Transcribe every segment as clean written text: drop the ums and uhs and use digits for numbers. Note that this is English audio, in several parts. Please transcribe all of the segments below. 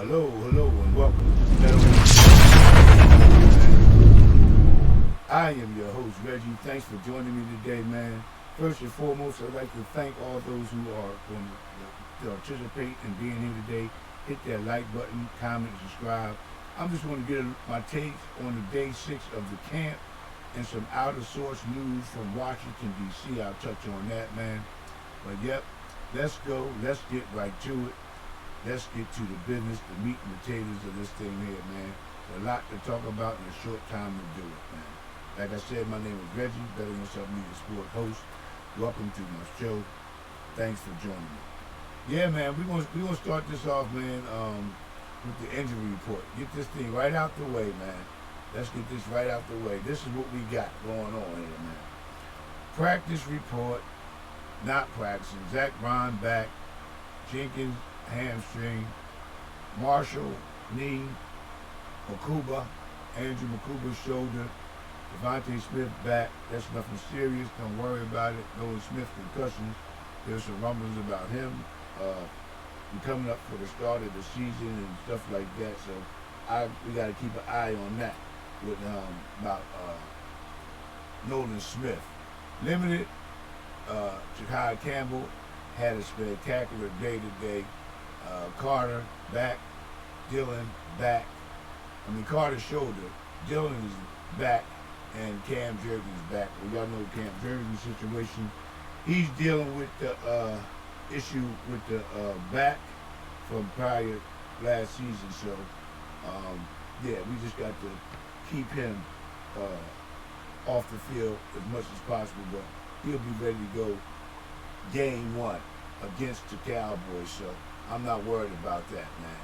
Hello, and welcome to I am your host, Reggie. Thanks for joining me today, man. First and foremost, I'd like to thank all those who are going to participate in being here today. Hit that like button, comment, subscribe. I'm just going to get my take on the day 6 of the camp and some out-of-source news from Washington, D.C. I'll touch on that, man. But yep, let's go. Let's get right to it. Let's get to the business, the meat and potatoes of this thing here, man. There's a lot to talk about in a short time to do it, man. Like I said, my name is Reggie, Better Yourself Media Sport host. Welcome to my show. Thanks for joining me. Yeah, man, we're gonna start this off, man, with the injury report. Get this thing right out the way, man. Let's get this right out the way. This is what we got going on here, man. Practice report, not practicing. Zach Brown back. Jenkins hamstring. Marshall knee. Andrew Makuba's shoulder. Devontae Smith back. That's nothing serious. Don't worry about it. Nolan Smith concussions. There's some rumblings about him coming up for the start of the season and stuff like that. So we got to keep an eye on that with about Nolan Smith. Limited. Jahad Campbell had a spectacular day today. Carter back. Dylan back. Carter's shoulder. Dylan is back. And Cam Jerry's back. Well, y'all know Cam Jerry's situation. He's dealing with the issue with the back from prior last season. So, yeah, we just got to keep him off the field as much as possible. But he'll be ready to go game 1 against the Cowboys. So I'm not worried about that, man.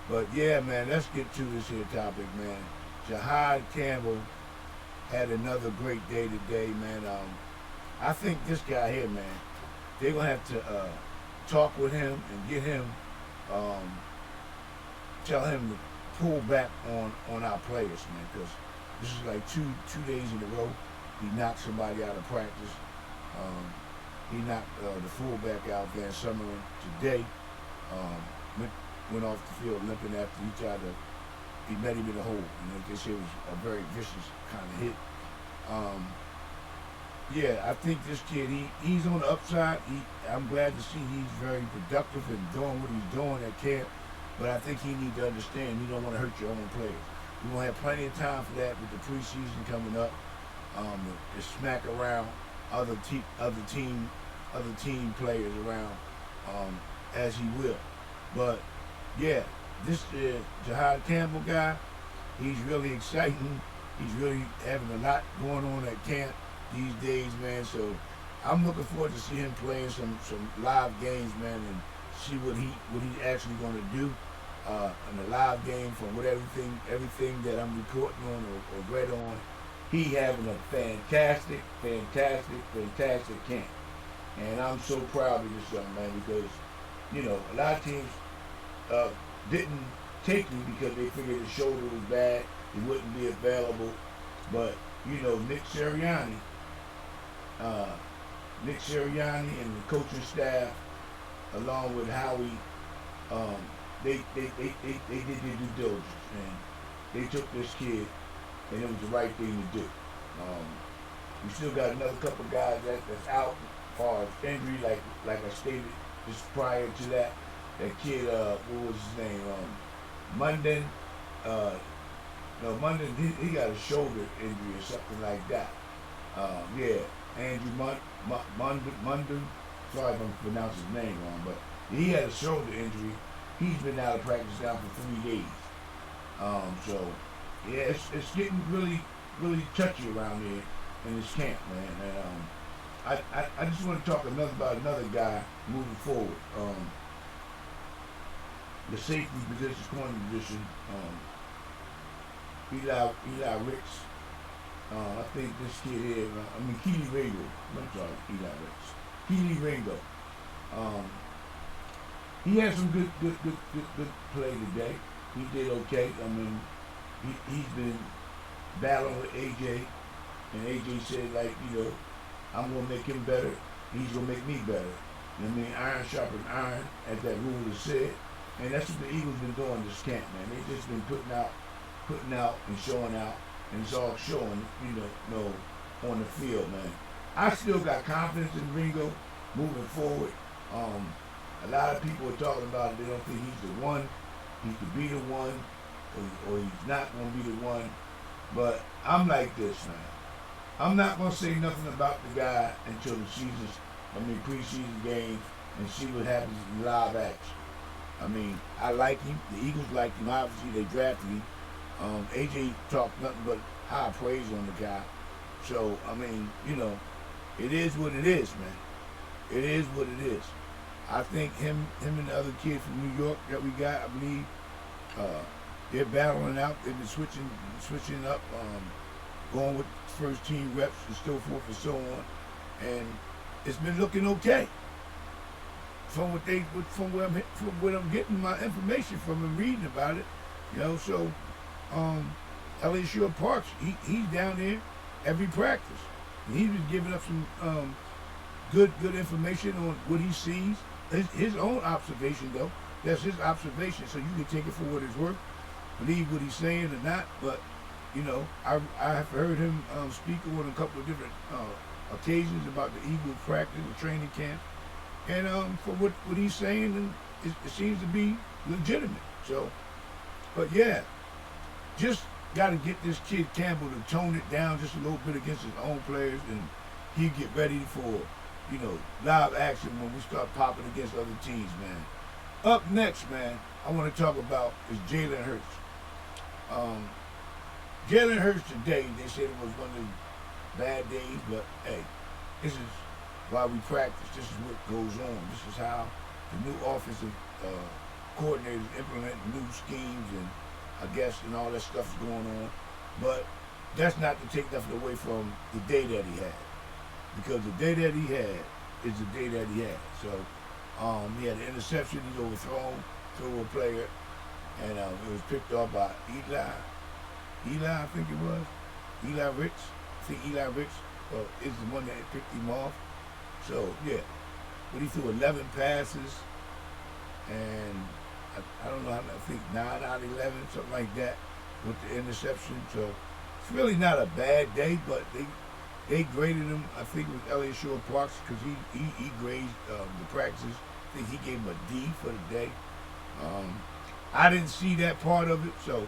But yeah, man, let's get to this here topic, man. Jahad Campbell had another great day today, man. I think this guy here, man, they're going to have to talk with him and get him, tell him to pull back on our players, man, because this is like two days in a row. He knocked somebody out of practice. He knocked the fullback out, Van Summerlin, today. Went off the field limping after he met him in the hole. They say it was a very vicious kind of hit. Yeah, I think this kid, he's on the upside. I'm glad to see he's very productive and doing what he's doing at camp. But I think he needs to understand you don't want to hurt your own players. We're going to have plenty of time for that with the preseason coming up. To smack around other team players around as he will. But yeah, this Jahad Campbell guy, he's really exciting. He's really having a lot going on at camp these days, man. So I'm looking forward to see him playing some live games, man, and see what he actually going to do in a live game from everything that I'm reporting on or read on. He having a fantastic camp, and I'm so proud of this young man because a lot of teams didn't take me because they figured his shoulder was bad, he wouldn't be available. But Nick Sirianni and the coaching staff, along with Howie, they did their due diligence and they took this kid, and it was the right thing to do. We still got another couple guys that's out as far as injury, like I stated just prior to that. That kid, what was his name? Munden. Munden, he got a shoulder injury or something like that. Yeah, Andrew Munden. Sorry if I'm pronouncing his name wrong, but he had a shoulder injury. He's been out of practice now for 3 days. So yeah, it's getting really touchy around here in this camp, man. And I just want to talk about another guy moving forward. The safety position, corner position, Eli Ricks. I think this kid here, Keely Ringo. I'm sorry, Eli Ricks. Keely Ringo. He had some good play today. He did okay. He's been battling with AJ, and AJ said, I'm gonna make him better. He's gonna make me better. Iron sharpens iron, as that rule is said. And that's what the Eagles been doing this camp, man. They just been putting out and showing out, and it's all showing, on the field, man. I still got confidence in Ringo moving forward. A lot of people are talking about it. They don't think he's the one. He could be the one, or he's not going to be the one. But I'm like this, man. I'm not going to say nothing about the guy until the preseason games, and see what happens in live action. I mean, I like him. The Eagles like him. Obviously, they drafted him. AJ talked nothing but high praise on the guy. So, I mean, it is what it is, man. It is what it is. I think him and the other kid from New York that we got, I believe, they're battling out. They've been switching up, going with first team reps and so forth and so on. And it's been looking okay. From what I'm getting my information from and reading about it, so Elliott Shore Parks, he's down there every practice. And he's been giving up some good information on what he sees. His own observation, though. That's his observation, so you can take it for what it's worth, believe what he's saying or not. But I have heard him speak on a couple of different occasions about the Eagle practice, the training camp. And for what he's saying, it seems to be legitimate. So, but yeah, just got to get this kid Campbell to tone it down just a little bit against his own players, and he get ready for, live action when we start popping against other teams, man. Up next, man, I want to talk about is Jalen Hurts. Jalen Hurts today, they said it was one of the bad days, but hey, this is while we practice, this is what goes on. This is how the new offensive coordinators implement new schemes and all that stuff is going on. But that's not to take nothing away from the day that he had. Because the day that he had is the day that he had. So he had an interception, he's overthrown to a player, and it was picked off by Eli, I think it was. Eli Ricks. I think Eli Ricks is the one that picked him off. So, yeah, but he threw 11 passes, and I don't know, I think 9 out of 11, something like that, with the interception. So, it's really not a bad day, but they graded him, I think it was Elliott Shore Parks, because he graded the practices. I think he gave him a D for the day. I didn't see that part of it, so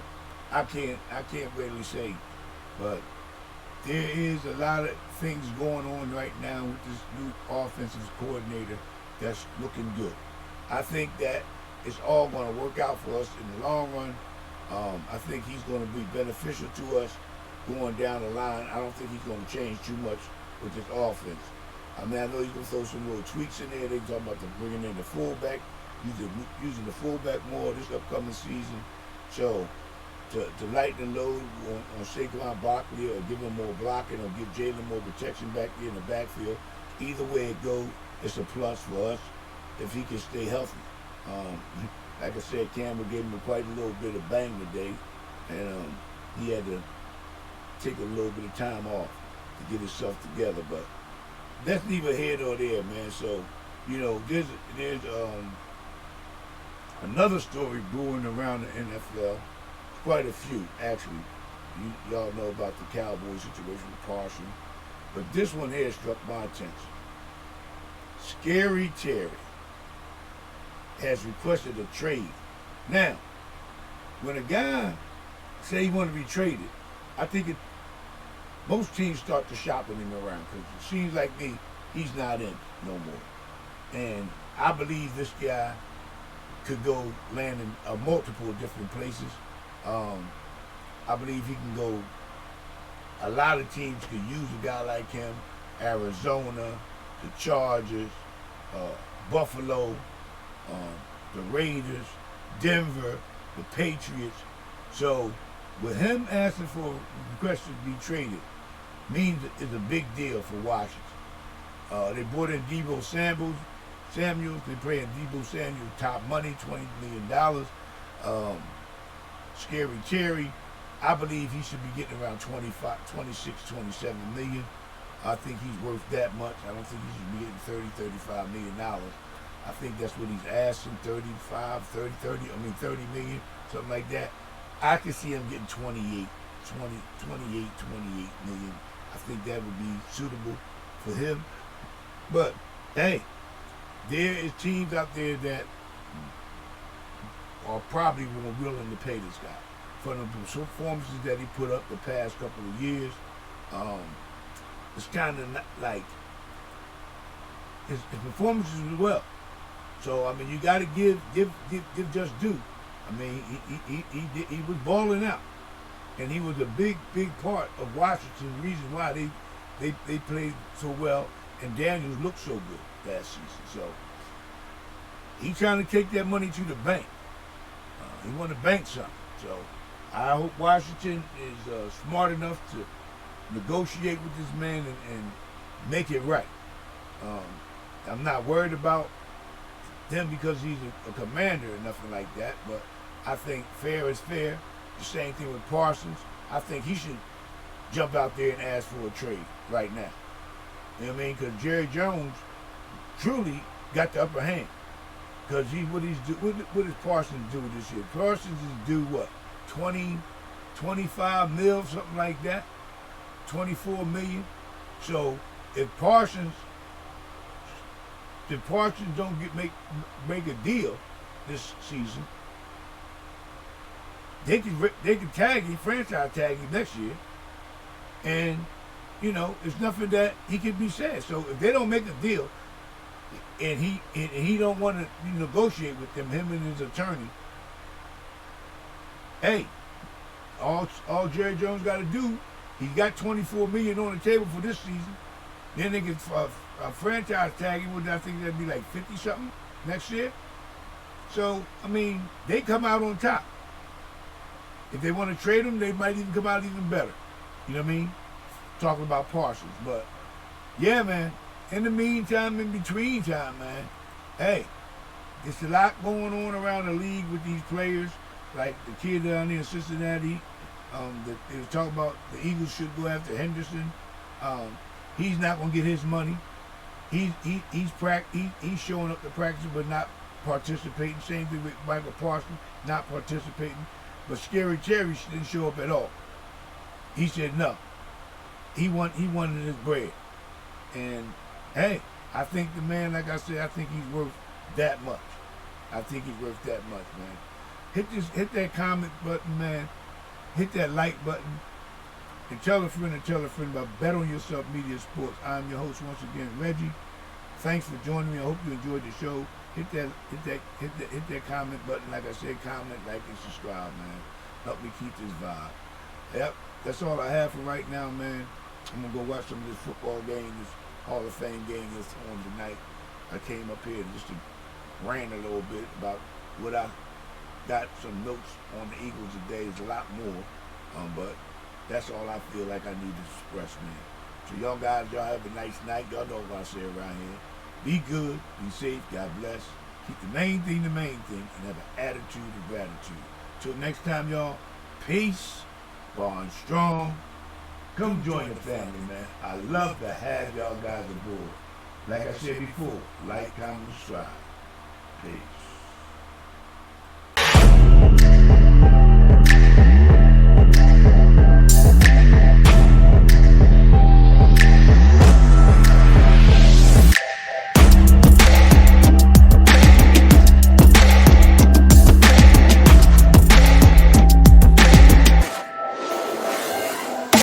I can't really say, but there is a lot of things going on right now with this new offensive coordinator that's looking good. I think that it's all going to work out for us in the long run. I think he's going to be beneficial to us going down the line. I don't think he's going to change too much with this offense. I mean, I know he's going to throw some little tweaks in there. They're talking about bringing in the fullback, using the fullback more this upcoming season. So, to lighten the load on Saquon Barkley, or give him more blocking, or give Jalen more protection back there in the backfield. Either way it goes, it's a plus for us if he can stay healthy. Like I said, Campbell gave him quite a little bit of bang today, and he had to take a little bit of time off to get himself together. But that's neither here nor there, man. So, there's another story brewing around the NFL. Quite a few, actually. Y'all know about the Cowboys situation with Parson. But this one here struck my attention. Scary Terry has requested a trade. Now, when a guy say he want to be traded, I think most teams start to shopping him around, because it seems like he's not in no more. And I believe this guy could go land in multiple different places. I believe he can go. A lot of teams could use a guy like him. Arizona, the Chargers, Buffalo, the Raiders, Denver, the Patriots. So, with him asking for a request to be traded, means it's a big deal for Washington. They brought in Deebo Samuels. They're paying Deebo Samuel top money, $20 million. Scary Terry, I believe he should be getting around 26, 27 million. I think he's worth that much. I don't think he should be getting $30, $35 million. I think that's what he's asking, 35, 30, 30, I mean 30 million, something like that. I could see him getting 28 million. I think that would be suitable for him. But hey, there is teams out there that are probably more willing to pay this guy for the performances that he put up the past couple of years. It's kind of like his performances as well. So I mean, you got to give just due. I mean, he was balling out, and he was a big part of Washington. The reason why they played so well, and Daniels looked so good last season. So he's trying to take that money to the bank. He want to bank something. So I hope Washington is smart enough to negotiate with this man and make it right. I'm not worried about him because he's a commander or nothing like that, but I think fair is fair. The same thing with Parsons. I think he should jump out there and ask for a trade right now. You know what I mean? Because Jerry Jones truly got the upper hand. Because what does Parsons do this year? Parsons is due what? 20, 25 mil, something like that. 24 million. So if Parsons don't make a deal this season, they can tag him, franchise tag him next year, and there's nothing that he can be said. So if they don't make a deal, and he don't want to negotiate with them, him and his attorney, hey, all Jerry Jones got to do, he got 24 million on the table for this season. Then they can franchise tag him with, I think that'd be like 50 something next year. So I mean, they come out on top. If they want to trade him, they might even come out even better. You know what I mean? Talking about Parsons, but yeah, man. In the meantime, in between time, man, hey, there's a lot going on around the league with these players. Like the kid down there in Cincinnati, they were talking about the Eagles should go after Henderson. He's not gonna get his money. He's showing up to practice but not participating. Same thing with Michael Parsons, not participating. But Scary Terry didn't show up at all. He said no. He wanted his bread. And hey, I think the man, like I said, I think he's worth that much. I think he's worth that much, man. Hit that comment button, man. Hit that like button. And tell a friend about Bet on Yourself Media Sports. I'm your host once again, Reggie. Thanks for joining me. I hope you enjoyed the show. Hit that comment button. Like I said, comment, like, and subscribe, man. Help me keep this vibe. Yep, that's all I have for right now, man. I'm gonna go watch some of this football game, this Hall of Fame game that's on tonight. I came up here just to rant a little bit about what I got, some notes on the Eagles today. There's a lot more, but that's all I feel like I need to express, man. So y'all guys, y'all have a nice night. Y'all know what I say around here. Be good, be safe, God bless. Keep the main thing, and have an attitude of gratitude. Till next time, y'all, peace, bond strong. Come join the family, man. I love to have y'all guys aboard. Like I said before, like, comment, subscribe. Peace.